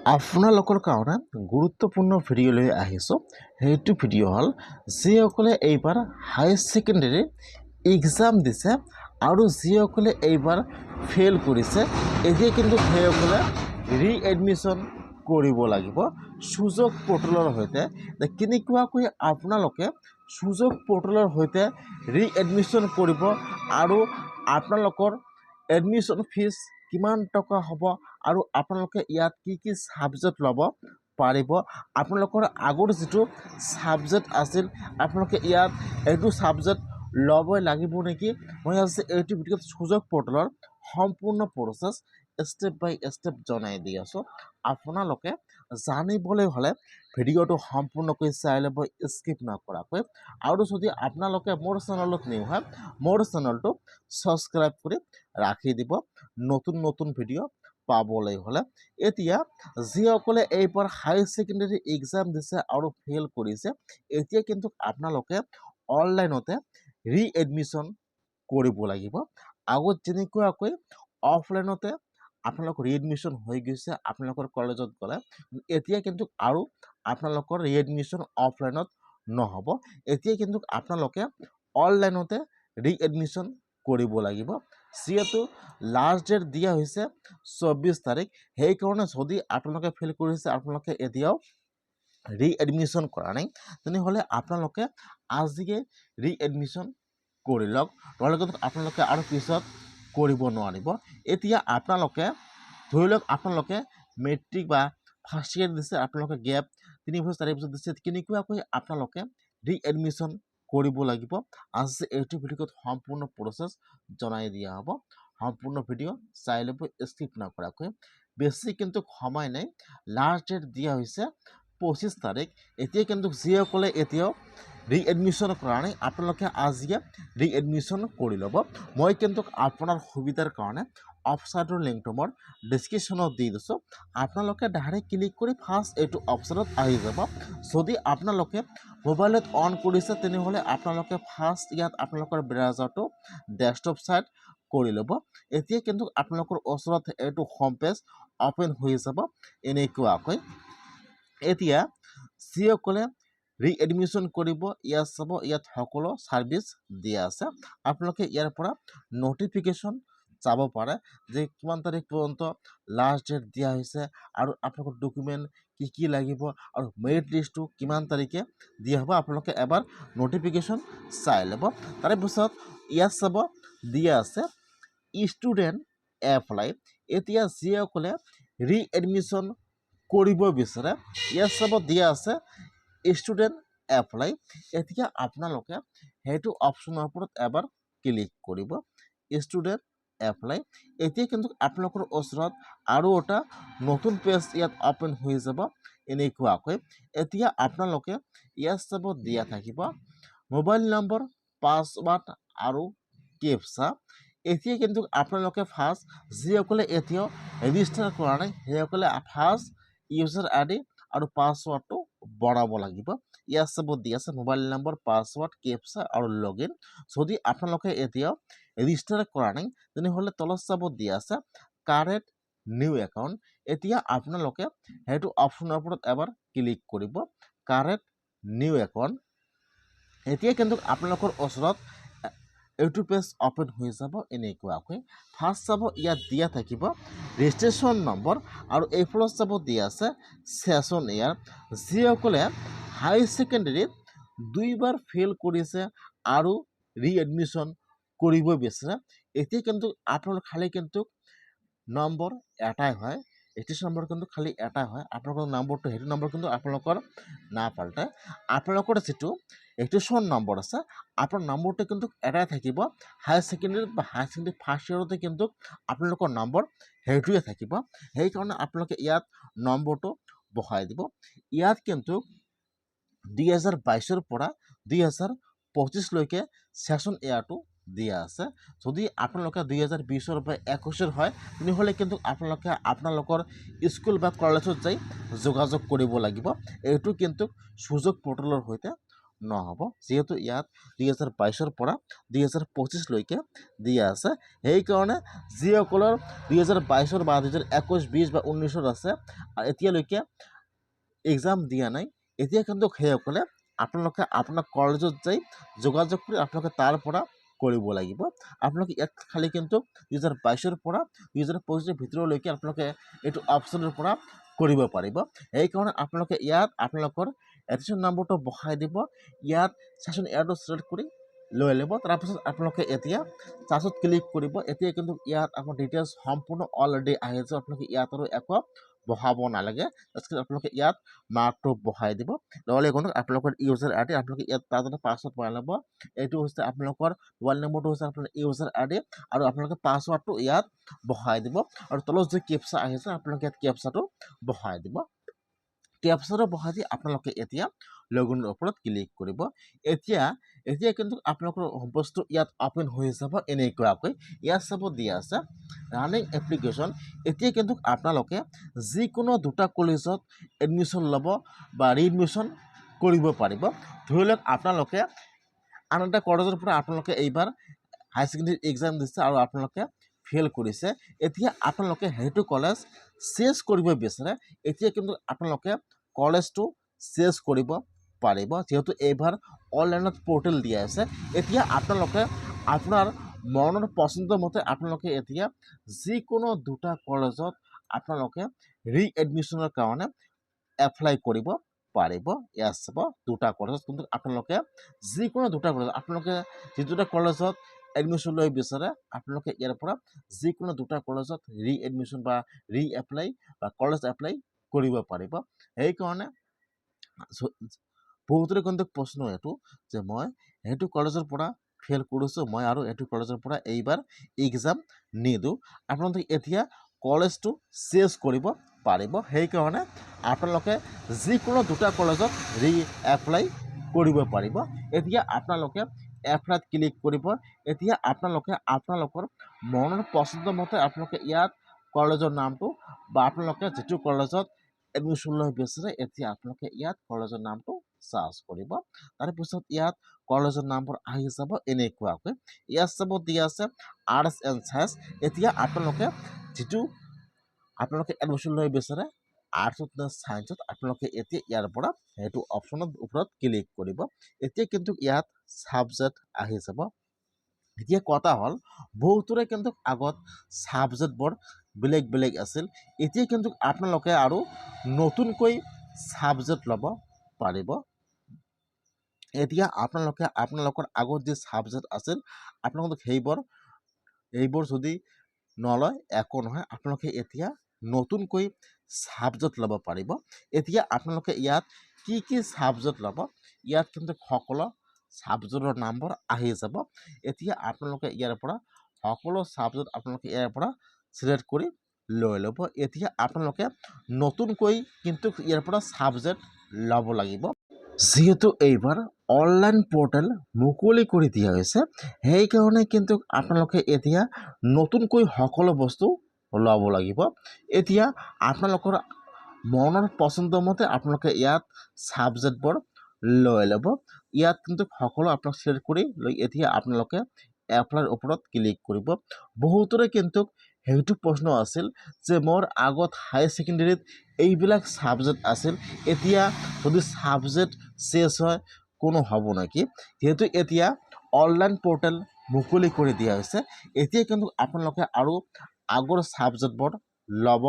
আপোনালোকৰ কাৰণে গুৰুত্বপূৰ্ণ ভিডিঅ' লৈ আহিছোঁ। সেইটো ভিডিঅ' হ'ল যিসকলে এইবাৰ হাই ছেকেণ্ডেৰী এক্সাম দিছে আৰু যিসকলে এইবাৰ ফেইল কৰিছে, এতিয়া কিন্তু সেইসকলে ৰিএডমিশ্যন কৰিব লাগিব সুযোগ পৰ্টেলৰ সৈতে। কেনেকুৱাকৈ আপোনালোকে সুযোগ পৰ্টেলৰ সৈতে ৰিএডমিশ্যন কৰিব আৰু আপোনালোকৰ এডমিশ্যন ফিজ কিমান টকা হ'ব আৰু আপোনালোকে ইয়াত কি ছাবজেক্ট ল'ব পাৰিব, আপোনালোকৰ আগৰ যিটো ছাবজেক্ট আছিল আপোনালোকে ইয়াত এইটো ছাবজেক্ট ল'বই লাগিব নেকি, মই আজি এইটো ভিডিঅ'ত সুযোগ পৰ্টেলৰ সম্পূৰ্ণ প্ৰচেছ ষ্টেপ বাই ষ্টেপ জনাই দি আছোঁ। আপোনালোকে জানিবলৈ হ'লে ভিডিঅ'টো সম্পূৰ্ণকৈ চাই ল'ব, স্কিপ নকৰাকৈ। আৰু যদি আপোনালোকে মোৰ চেনেলত নিউ হয়, মোৰ চেনেলটো ছাবস্ক্ৰাইব কৰি ৰাখি দিব নতুন নতুন ভিডিঅ' পাবলৈ হ'লে। এতিয়া যিসকলে এইবাৰ হাই ছেকেণ্ডেৰী এক্সাম দিছে আৰু ফেইল কৰিছে, এতিয়া কিন্তু আপোনালোকে অনলাইনতে ৰিএডমিশ্যন কৰিব লাগিব। আগত যেনেকুৱাকৈ অফলাইনতে আপোনালোকৰ ৰিএডমিশ্যন হৈ গৈছে আপোনালোকৰ কলেজত গ'লে, এতিয়া কিন্তু আৰু আপোনালোকৰ ৰিএডমিশ্যন অফলাইনত নহ'ব। এতিয়া কিন্তু আপোনালোকে অনলাইনতে ৰিএডমিশ্যন কৰিব লাগিব। যিহেতু লাষ্ট ডেট দিয়া হৈছে 24 তাৰিখ, সেইকাৰণে যদি আপোনালোকে ফেইল কৰিছে, আপোনালোকে এতিয়াও ৰিএডমিশ্যন কৰা নাই, তেনেহ'লে আপোনালোকে আজিয়ে ৰিএডমিশ্যন কৰি লওক, নহ'লে কিন্তু আপোনালোকে আৰু পিছত কৰিব নোৱাৰিব। এতিয়া আপোনালোকে ধৰি লওক আপোনালোকে মেট্ৰিক বা ফাৰ্ষ্ট ইয়েৰ দিছে, আপোনালোকে গেপ 3 বছৰ 4 বছৰ দিছে, কেনেকুৱাকৈ আপোনালোকে ৰিএডমিশ্যন কৰিব লাগিব, আজি এইটো ভিডিঅ'ত সম্পূৰ্ণ প্ৰচেছ জনাই দিয়া হ'ব। সম্পূৰ্ণ ভিডিঅ' চাই ল'ব, স্কিপ নকৰাকৈ। বেছি কিন্তু সময় নাই, লাষ্ট ডেট দিয়া হৈছে 25 তাৰিখ। এতিয়া কিন্তু যিসকলে এতিয়াও ৰিএডমিশ্যন কৰা নাই, আপোনালোকে আজিয়ে ৰিএডমিশ্যন কৰি ল'ব। মই কিন্তু আপোনাৰ সুবিধাৰ কাৰণে ৱেবছাইটৰ লিংকটো মোৰ ডিছক্ৰিপশ্যনত দি দিছোঁ, আপোনালোকে ডাইৰেক্ট ক্লিক কৰি ফাৰ্ষ্ট এইটো অপশ্যনত আহি যাব। যদি আপোনালোকে মোবাইলত অন কৰিছে, তেনেহ'লে আপোনালোকে ফাৰ্ষ্ট ইয়াত আপোনালোকৰ ব্ৰাউজাৰটো ডেস্কটপ ছাইট কৰি ল'ব। এতিয়া কিন্তু আপোনালোকৰ ওচৰত এইটো হোম পেজ অ'পেন হৈ যাব এনেকুৱাকৈ। এতিয়া যিসকলে ৰিএডমিশ্যন কৰিব, ইয়াত চাব, ইয়াত সকলো ছাৰ্ভিচ দিয়া আছে। আপোনালোকে ইয়াৰ পৰা ন'টিফিকেশ্যন চাব পাৰে যে কিমান তাৰিখ পৰ্যন্ত লাষ্ট ডেট দিয়া হৈছে আৰু আপোনালোকৰ ডকুমেণ্ট কি লাগিব আৰু মেৰিট লিষ্টটো কিমান তাৰিখে দিয়া হ'ব, আপোনালোকে এবাৰ ন'টিফিকেশ্যন চাই ল'ব। তাৰপিছত ইয়াত চাব দিয়া আছে ষ্টুডেণ্ট এপ্লাই। এতিয়া যিসকলে ৰিএডমিশ্যন কৰিব বিচাৰে, ইয়াত চাব দিয়া আছে ষ্টুডেণ্ট এপ্লাই। এতিয়া আপোনালোকে সেইটো অপশ্যনৰ ওপৰত এবাৰ ক্লিক কৰিব, ষ্টুডেণ্ট এপ্লাই। এতিয়া কিন্তু আপোনালোকৰ ওচৰত আৰু এটা নতুন পেজ ইয়াত অ'পেন হৈ যাব এনেকুৱাকৈ। এতিয়া আপোনালোকে ইয়াত চাব দিয়া থাকিব মোবাইল নম্বৰ, পাছৱাৰ্ড আৰু কেপচা। এতিয়া কিন্তু আপোনালোকে ফাৰ্ষ্ট যিসকলে এতিয়াও ৰেজিষ্টাৰ কৰা নাই, সেইসকলে ফাৰ্ষ্ট ইউজাৰ আইডি আৰু পাছৱাৰ্ডটো বনাব লাগিব। ইয়াত চাব দিয়া আছে মোবাইল নম্বৰ, পাছৱাৰ্ড, কেপচা আৰু লগইন। যদি আপোনালোকে এতিয়াও ৰেজিষ্টাৰ কৰা নাই, তেনেহ'লে তলত চাব দিয়া আছে কাৰেক্ট নিউ একাউণ্ট। এতিয়া আপোনালোকে সেইটো অপশ্যনৰ ওপৰত এবাৰ ক্লিক কৰিব, কাৰেক্ট নিউ একাউণ্ট। এতিয়া কিন্তু আপোনালোকৰ ওচৰত এইটো পেজ অ'পেন হৈ যাব এনেকুৱাকৈ। ফাৰ্ষ্ট চাব ইয়াত দিয়া থাকিব ৰেজিষ্ট্ৰেশ্যন নম্বৰ আৰু এইফালত চাব দিয়া আছে ছেশ্যন ইয়াৰ। যিসকলে হাই ছেকেণ্ডেৰীত 2বাৰ ফেইল কৰিছে আৰু ৰিএডমিশ্যন কৰিব বিচাৰে, এতিয়া কিন্তু আপোনালোক খালি কিন্তু নম্বৰ এটাই হয়, ৰেজিষ্ট্ৰেশ্যন নম্বৰ কিন্তু খালি এটাই হয়। আপোনালোকৰ নম্বৰটো সেইটো নম্বৰ কিন্তু আপোনালোকৰ নাপাল্টাই। আপোনালোকৰ যিটো ৰেজিষ্ট্ৰেশ্যন নম্বৰ আছে, আপোনাৰ নম্বৰটো কিন্তু এটাই থাকিব। হাই ছেকেণ্ডেৰীত বা হাই ছেকেণ্ডেৰী ফাৰ্ষ্ট ইয়েৰতে কিন্তু আপোনালোকৰ নম্বৰ সেইটোৱে থাকিব। সেইকাৰণে আপোনালোকে ইয়াত নম্বৰটো বহাই দিব। ইয়াত কিন্তু 2022ৰ পৰা 2025লৈকে ছেশ্যন ইয়াৰটো দিয়া আছে। যদি আপোনালোকে 2020ৰ বা 21ৰ হয়, তেনেহ'লে কিন্তু আপোনালোকে আপোনালোকৰ স্কুল বা কলেজত যাই যোগাযোগ কৰিব লাগিব। এইটো কিন্তু সুযোগ পৰ্টেলৰ সৈতে নহ'ব, যিহেতু ইয়াত 2022ৰ পৰা 2025লৈকে দিয়া আছে। সেইকাৰণে যিসকলৰ 2022ৰ বা 2021, 20 বা 19ৰ আছে আৰু এতিয়ালৈকে এক্সাম দিয়া নাই, এতিয়া কিন্তু সেইসকলে আপোনালোকে আপোনাৰ কলেজত যাই যোগাযোগ কৰি আপোনালোকে তাৰ পৰা কৰিব লাগিব। আপোনালোকে ইয়াত খালি কিন্তু 2022ৰ পৰা 2025ৰ ভিতৰলৈকে আপোনালোকে এইটো অপশ্যনৰ পৰা কৰিব পাৰিব। সেইকাৰণে আপোনালোকে ইয়াত আপোনালোকৰ এডমিশ্যন নম্বৰটো বহাই দিব, ইয়াত ছেশ্যন এয়াৰটো ছিলেক্ট কৰি লৈ ল'ব। তাৰপিছত আপোনালোকে এতিয়া চাৰ্চত ক্লিক কৰিব। এতিয়া কিন্তু ইয়াত আপোনাৰ ডিটেইলছ সম্পূৰ্ণ অলৰেডি আহিছে, আপোনালোকে ইয়াত আৰু একো বহাব নালাগে। তাৰপিছত আপোনালোকে ইয়াত মাৰ্কটো বহাই দিব, নহ'লে কোনো আপোনালোকৰ ইউজাৰ আই ডি আপোনালোকে ইয়াত তাৰ পাছৱৰ্ড বনাই ল'ব। এইটো হৈছে আপোনালোকৰ মোবাইল নম্বৰটো হৈছে আপোনাৰ ইউজাৰ আই ডি আৰু আপোনালোকে পাছৱৰ্ডটো ইয়াত বহাই দিব আৰু তলত যে কেপচা আহিছে আপোনালোকে ইয়াত কেপচাটো বহাই দিব। কেপচাটো বহাই দি আপোনালোকে এতিয়া লগইনৰ ওপৰত ক্লিক কৰিব। এতিয়া কিন্তু আপোনালোকৰ বস্তু ইয়াত অপেন হৈ যাব এনেকুৱাকৈ। ইয়াত চাব দিয়া আছে ৰানিং এপ্লিকেশ্যন। এতিয়া কিন্তু আপোনালোকে যিকোনো দুটা কলেজত এডমিশ্যন ল'ব বা ৰিএডমিশ্যন কৰিব পাৰিব। ধৰি লওক আপোনালোকে আন এটা কলেজৰ পৰা আপোনালোকে এইবাৰ হায়াৰ ছেকেণ্ডেৰী এক্সাম দিছে আৰু আপোনালোকে ফেইল কৰিছে। এতিয়া আপোনালোকে সেইটো কলেজ চেঞ্জ কৰিব বিচাৰে, এতিয়া কিন্তু আপোনালোকে কলেজটো চেঞ্জ কৰিব পাৰিব, যিহেতু এইবাৰ অনলাইনত পৰ্টেল দিয়া আছে। এতিয়া আপোনালোকে আপোনাৰ মনৰ পচন্দ মতে আপোনালোকে এতিয়া যিকোনো দুটা কলেজত আপোনালোকে ৰিএডমিশ্যনৰ কাৰণে এপ্লাই কৰিব পাৰিব। ইয়াত চাব দুটা কলেজত কিন্তু আপোনালোকে যিকোনো দুটা কলেজ আপোনালোকে যি দুটা কলেজত এডমিশ্যন লৈ বিচাৰে আপোনালোকে ইয়াৰ পৰা যিকোনো দুটা কলেজত ৰিএডমিশ্যন বা ৰিএপ্লাই বা কলেজ এপ্লাই কৰিব পাৰিব। সেইকাৰণে বহুতৰে কিন্তু প্ৰশ্ন এইটো যে মই সেইটো কলেজৰ পৰা ফেইল কৰিছোঁ, মই আৰু এইটো কলেজৰ পৰা এইবাৰ এক্সাম নিদিওঁ। আপোনালোকে এতিয়া কলেজটো চেঞ্জ কৰিব পাৰিব। সেইকাৰণে আপোনালোকে যিকোনো দুটা কলেজত ৰিএপ্লাই কৰিব পাৰিব। এতিয়া আপোনালোকে এপ্লাইত ক্লিক কৰিব। এতিয়া আপোনালোকে আপোনালোকৰ মনৰ পচন্দ মতে আপোনালোকে ইয়াত কলেজৰ নামটো বা আপোনালোকে যিটো কলেজত এডমিশ্যন লৈ বিচাৰে এতিয়া আপোনালোকে ইয়াত কলেজৰ নামটো চাৰ্চ কৰিব। তাৰপিছত ইয়াত কলেজৰ নামবোৰ আহি যাব এনেকুৱাকৈ। ইয়াত চাব দিয়া আছে আৰ্টছ এণ্ড ছায়েন্স। এতিয়া আপোনালোকে যিটো আপোনালোকে এডমিশ্যন লৈ বিচাৰে আৰ্টছত নে ছায়েন্সত আপোনালোকে এতিয়া ইয়াৰ পৰা সেইটো অপশ্যনৰ ওপৰত ক্লিক কৰিব। এতিয়া কিন্তু ইয়াত ছাবজেক্ট আহি যাব। এতিয়া কথা হ'ল বহুতৰে কিন্তু আগত ছাবজেক্টবোৰ বেলেগ বেলেগ আছিল, এতিয়া কিন্তু আপোনালোকে আৰু নতুনকৈ ছাবজেক্ট ল'ব পাৰিব। এতিয়া আপোনালোকে আপোনালোকৰ আগত যি ছাবজেক্ট আছিল আপোনালোকে সেইবোৰ যদি নলয় একো নহয়, আপোনালোকে এতিয়া নতুনকৈ ছাবজেক্ট ল'ব পাৰিব। এতিয়া আপোনালোকে ইয়াত কি ছাবজেক্ট ল'ব ইয়াত কিন্তু সকলো ছাবজেক্টৰ নামবোৰ আহি যাব। এতিয়া আপোনালোকে ইয়াৰ পৰা সকলো ছাবজেক্ট আপোনালোকে ইয়াৰ পৰা ছিলেক্ট কৰি লৈ ল'ব। এতিয়া আপোনালোকে নতুনকৈ কিন্তু ইয়াৰ পৰা ছাবজেক্ট ল'ব লাগিব। যিহেতু এইবাৰ অনলাইন পৰ্টেল মুকলি কৰি দিয়া হৈছে সেইকাৰণে কিন্তু আপোনালোকে এতিয়া নতুনকৈ সকলো বস্তু ল'ব লাগিব। এতিয়া আপোনালোকৰ মনৰ পচন্দ মতে আপোনালোকে ইয়াত ছাবজেক্টবোৰ লৈ ল'ব। ইয়াত কিন্তু সকলো আপোনাক ছিলেক্ট কৰি লৈ এতিয়া আপোনালোকে এপ্লাইৰ ওপৰত ক্লিক কৰিব। বহুতৰে কিন্তু সেইটো প্ৰশ্ন আছিল যে মোৰ আগত হায়াৰ ছেকেণ্ডেৰীত এইবিলাক ছাবজেক্ট আছিল, এতিয়া যদি ছাবজেক্ট চেঞ্জ হয় কোনো হ'ব নেকি? যিহেতু এতিয়া অনলাইন পৰ্টেল মুকলি কৰি দিয়া হৈছে এতিয়া কিন্তু আপোনালোকে আৰু আগৰ ছাবজেক্টবোৰ ল'ব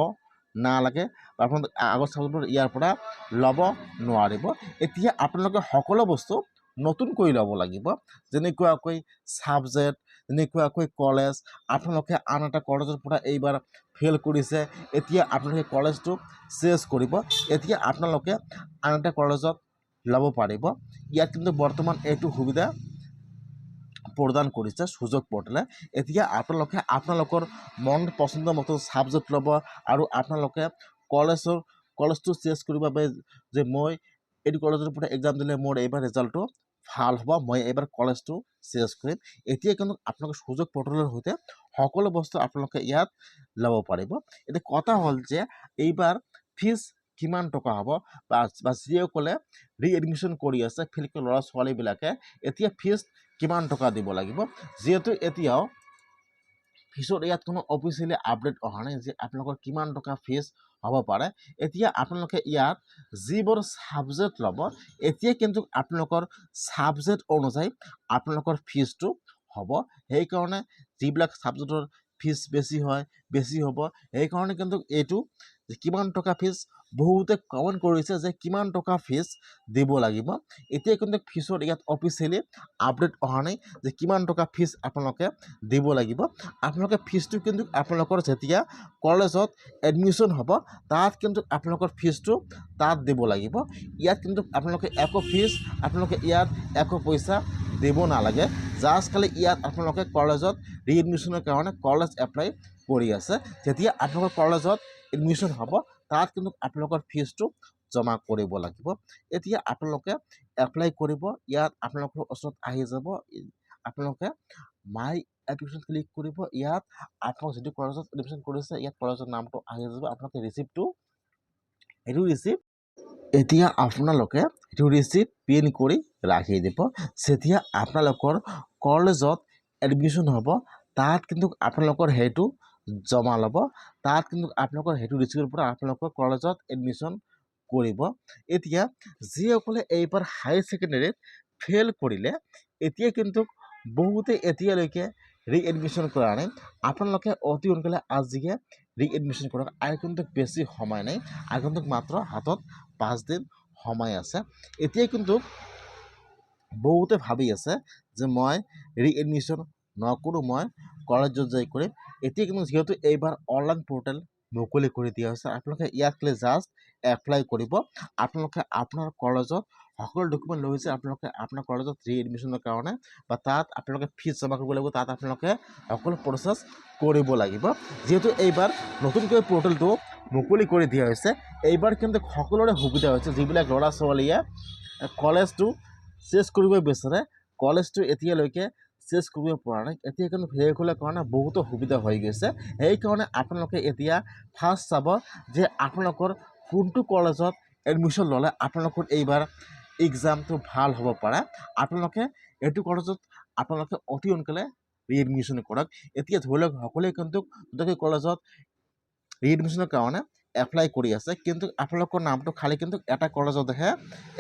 নালাগে বা আপোনালোকে আগৰ ছাবজেক্টবোৰ ইয়াৰ পৰা ল'ব নোৱাৰিব। এতিয়া আপোনালোকে সকলো বস্তু নতুনকৈ ল'ব লাগিব, যেনেকুৱাকৈ ছাবজেক্ট, যেনেকুৱাকৈ কলেজ। আপোনালোকে আন এটা কলেজৰ পৰা এইবাৰ ফেইল কৰিছে, এতিয়া আপোনালোকে কলেজটো চেঞ্জ কৰিব। এতিয়া আপোনালোকে আন এটা কলেজত ল'ব পাৰিব। ইয়াত কিন্তু বৰ্তমান এইটো সুবিধা প্ৰদান কৰিছে সুযোগ পৰ্টেলে। এতিয়া আপোনালোকে আপোনালোকৰ মন পচন্দ মতে ছাবজেক্ট ল'ব আৰু আপোনালোকে কলেজটো চেঞ্জ কৰিব বাবে যে মই এইটো কলেজৰ পৰা এক্সাম দিলে মোৰ এইবাৰ ৰিজাল্টটো ভাল হ'ব, মই এইবাৰ কলেজটো চেঞ্জ কৰিম। এতিয়া কিন্তু আপোনালোকে সুযোগ পৰ্টেলৰ সৈতে সকলো বস্তু আপোনালোকে ইয়াত ল'ব পাৰিব। এতিয়া কথা হ'ল যে এইবাৰ ফিজ কিমান টকা হ'ব বা যিসকলে ৰিএডমিশ্যন কৰি আছে ফেইল কৰা ল'ৰা ছোৱালীবিলাকে এতিয়া ফিজ কিমান টকা দিব লাগিব যিহেতু এতিয়াও ফিজৰ ইয়াত কোনো অফিচিয়েলি আপডেট অহা নাই যে আপোনালোকৰ কিমান টকা ফিজ হ'ব পাৰে এতিয়া আপোনালোকে ইয়াত যিবোৰ ছাবজেক্ট ল'ব এতিয়া কিন্তু আপোনালোকৰ ছাবজেক্ট অনুযায়ী আপোনালোকৰ ফিজটো হ'ব সেইকাৰণে যিবিলাক ছাবজেক্টৰ ফিজ বেছি হ'ব সেইকাৰণে কিন্তু এইটো কিমান টকা ফিজ বহুতে কমেণ্ট কৰিছে যে কিমান টকা ফিজ দিব লাগিব এতিয়া কিন্তু ফিজৰ ইয়াত অফিচিয়েলি আপডেট অহা নাই যে কিমান টকা ফিজ আপোনালোকে দিব লাগিব আপোনালোকে ফিজটো কিন্তু আপোনালোকৰ যেতিয়া কলেজত এডমিশ্যন হ'ব তাত কিন্তু আপোনালোকৰ ফিজটো তাত দিব লাগিব ইয়াত কিন্তু আপোনালোকে একো ফিজ আপোনালোকে ইয়াত একো পইচা দিব নালাগে জাষ্ট খালি ইয়াত আপোনালোকে কলেজত ৰিএডমিশ্যনৰ কাৰণে কলেজ এপ্লাই কৰি আছে যেতিয়া আপোনালোকৰ কলেজত এডমিশ্যন হ'ব তাত কিন্তু আপোনালোকৰ ফিজটো জমা কৰিব লাগিব এতিয়া আপোনালোকে এপ্লাই কৰিব ইয়াত আপোনালোকৰ ওচৰত আহি যাব আপোনালোকে মাই এপ্লিকেশ্যন ক্লিক কৰিব ইয়াত আপোনালোক যিটো কলেজত এডমিশ্যন কৰিছে ইয়াত কলেজৰ নামটো আহি যাব আপোনালোকে ৰিচিপ্টটো এইটো ৰিচিপ্ট এতিয়া আপোনালোকে এইটো ৰিচিপ্ট প্ৰিণ্ট কৰি ৰাখি দিব যেতিয়া আপোনালোকৰ কলেজত এডমিশ্যন হ'ব তাত কিন্তু আপোনালোকৰ সেইটো জমা ল'ব তাত কিন্তু আপোনালোকৰ সেইটো ৰিচিপ্টৰ পৰা আপোনালোকৰ কলেজত এডমিশ্যন কৰিব এতিয়া যিসকলে এইবাৰ হাই ছেকেণ্ডেৰীত ফেইল কৰিলে এতিয়া কিন্তু বহুতে এতিয়ালৈকে ৰিএডমিশ্যন কৰা নাই আপোনালোকে অতি সোনকালে আজিয়ে ৰিএডমিশ্যন কৰক আৰু কিন্তু বেছি সময় নাই আৰু কিন্তু মাত্ৰ হাতত 5 দিন সময় আছে এতিয়া কিন্তু বহুতে ভাবি আছে যে মই ৰিএডমিশ্যন নকৰোঁ মই কলেজত যাই কৰিম এতিয়া কিন্তু যেহেতু এইবাৰ অনলাইন পোৰ্টেল মুকলি কৰি দিয়া হৈছে আপোনালোকে ইয়াত খালি জাষ্ট এপ্লাই কৰিব আপোনালোকে আপোনাৰ কলেজত সকলো ডকুমেণ্ট লৈ হৈছে আপোনালোকে আপোনাৰ কলেজত ৰিএডমিশ্যনৰ কাৰণে বা তাত আপোনালোকে ফিজ জমা কৰিব লাগিব তাত আপোনালোকে সকলো প্ৰচেছ কৰিব লাগিব যেহেতু এইবাৰ নতুনকৈ পোৰ্টেলটো মুকলি কৰি দিয়া হৈছে এইবাৰ কিন্তু সকলোৰে সুবিধা হৈছে যিবিলাক ল'ৰা ছোৱালীয়ে কলেজটো চেছ কৰিব বিচাৰে কলেজটো এতিয়ালৈকে চেছ কৰিব পৰা নাই এতিয়া কিন্তু সেইসকলৰ কাৰণে বহুতো সুবিধা হৈ গৈছে সেইকাৰণে আপোনালোকে এতিয়া ফাৰ্ষ্ট চাব যে আপোনালোকৰ কোনটো কলেজত এডমিশ্যন ল'লে আপোনালোকৰ এইবাৰ এক্সামটো ভাল হ'ব পাৰে আপোনালোকে এইটো কলেজত আপোনালোকে অতি সোনকালে ৰিএডমিশ্যন কৰক এতিয়া ধৰি লওক সকলোৱে কিন্তু দুটাকৈ কলেজত ৰিএডমিশ্যনৰ কাৰণে এপ্লাই কৰি আছে কিন্তু আপোনালোকৰ নামটো খালি কিন্তু এটা কলেজতহে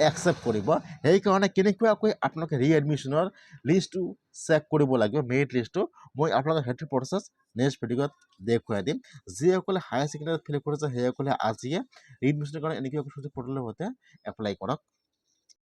একচেপ্ট কৰিব সেইকাৰণে কেনেকুৱাকৈ আপোনালোকে ৰিএডমিশ্যনৰ লিষ্টটো চেক কৰিব লাগিব মেৰিট লিষ্টটো মই আপোনালোকক সেইটো প্ৰচেছ নেক্সট ভিডিঅ'ত দেখুৱাই দিম যিসকলে হায়াৰ ছেকেণ্ডেৰীত ফেইল কৰিছে সেইসকলে আজিয়ে ৰিএডমিশ্যনৰ কাৰণে এনেকুৱা পৰ্টেলৰ সৈতে এপ্লাই কৰক